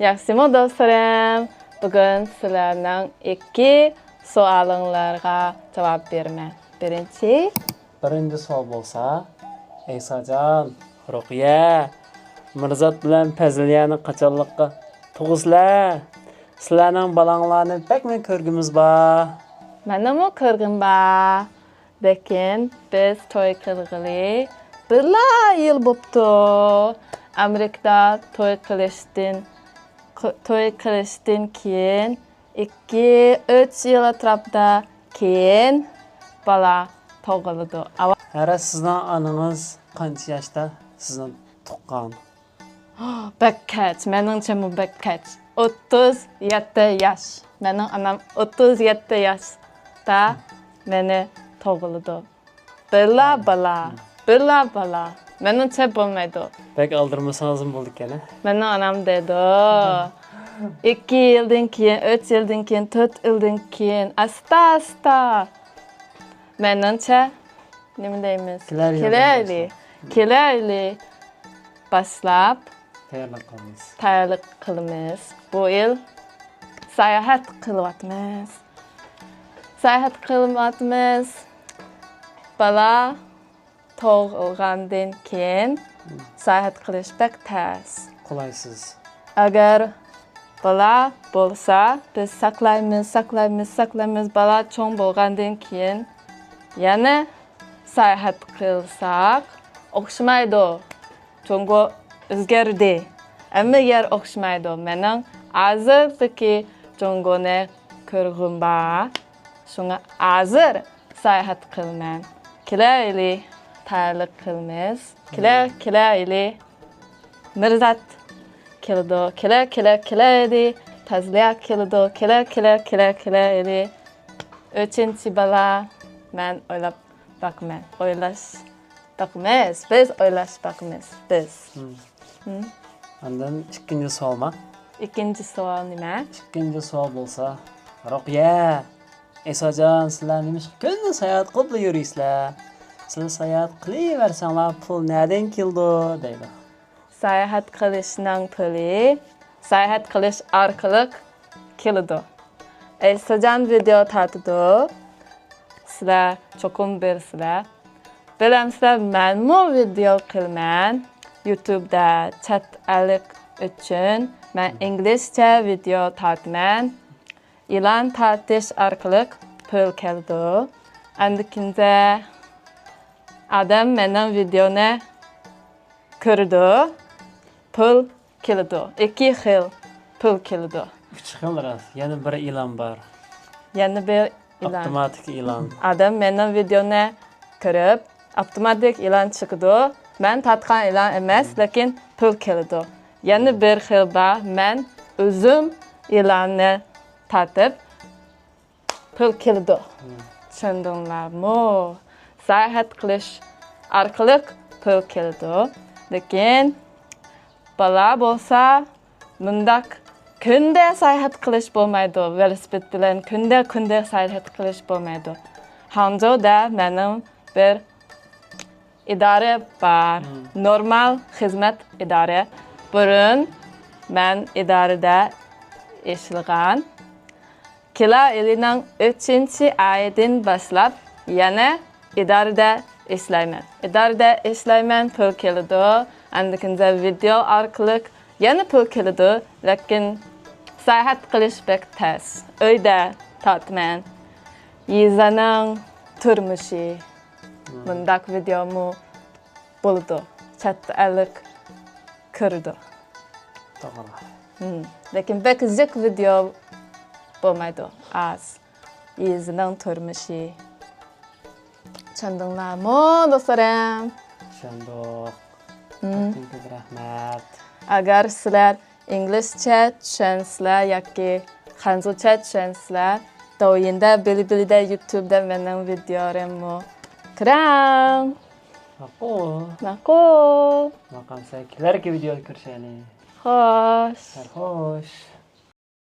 Yaxshimi do'stlarim, bugun sizlarning ikki savollariga javob beraman. Birinchi savol bo'lsa, Aysajon, Ruqiya, Mirzat bilan Fazliyani qachonliqqa tug'izlar? Sizlarning balanglarni bakmi ko'rgimiz bor. Menimi ko'rgim bor. Lekin biz to'y qilg'ili birla yil bo'pti. Amerikada to'y qilishdan keyin 2-3 yil atrofida keyin bola tug'ildi. Hara sizning onangiz qancha yoshda sizni tuqqan? Bekkach, meningcha bu bekkach. 37 yosh. Mening onam 37 yoshda meni tug'ildi. Birla bola. Meningcha bo'lmaydi. Bek aldirmasangiz bo'ldi ekan. Mening onam dedi. 2 yildan keyin, 3 yildan keyin, 4 yildan keyin asta. Meningcha nima deymiz? Kelayli. Boshlab tayyorlik qilamiz. Bu yil sayohat qilyapmiz. Bala tug'ilgandan keyin sayohat qilish bek tez. Qolaysiz. Agar bala bo'lsa, biz saqlaymiz. Bala cho'ng bo'lgandan keyin yana sayohat qilsak, o'xshamaydi. Chunki o'zgardi. Hamma yer o'xshamaydi. Mening hozirgi cho'ngni ko'rgim bor. Shunga hozir sayohat qilman. Kelayli, tayyorlik qilamiz. Kelayli. Mirzat keldi. Kelayli. Tazliya keldi. Kelayli. 3-chi bala men o'ylab bakman. Biz o'ylash bakmiz. Ondan ikkinchi savolmi? Ikkinchi savol nima? Ikkinchi savol bo'lsa, Ruqiya, Aysajon, sizlar nima kunni sayohat qilib yurysizlar? Siz sayohat qilaversanglar, pul nerdan keldi deydi. Sayohat qilishning puli sayohat qilish orqali keldi. Aysajon video tortdi. Sizlar cho'qim bersizlar. Bilamsizlar, men video qilman. YouTube'da chat alik uchun men inglizcha video tortman. E'lon tortish orqali pul keldi. Andikinde adam mening videoni ko'rdi. Pul keldi. 2 xil pul keldi. 3 xil ras. Yana bir e'lon bor. Yana bir e'lon. Avtomatik e'lon. Adam mening videoni ko'rib, avtomatik e'lon chiqdi. Men tatgan e'lon emas, lekin pul keldi. Yana bir xil bor. Men o'zim e'lonni tatib pul keldi. Tushundinglarmi? Sayohat qilish orqali pul keldi. Lekin bala bo'lsa, mundaq kunda sayohat qilish bo'lmaydi. Velosiped bilan kunda sayohat qilish bo'lmaydi. Hangzhouda mening bir idora bor. Normal xizmat idora. Burun men idorada ishlagan. Kela yilining 3-oyidan boshlab yana idorada ishlayman. Pul keldi. Andikinde video orqali yana pul keldi. Lekin sayohat qilish bek tez. Uyda tortman. Yizaning turmushi. Bundaq videomu bo'ldi. Chat alik ko'rdi. To'g'ri. Lekin bek ziq video bo'lmaydi. Yizaning turmushi. Tushundinglarmi do'stlarim? Tushundik. Rahmat. Agar sizlar inglizcha tushunsizlar yoki hanzucha tushunsizlar, doyinda Bilbilida YouTube'da mening videolarimni kirang. Ma'qul. Maqamsa kelarki videoni ko'rishaylik. Xo'sh. Xo'sh.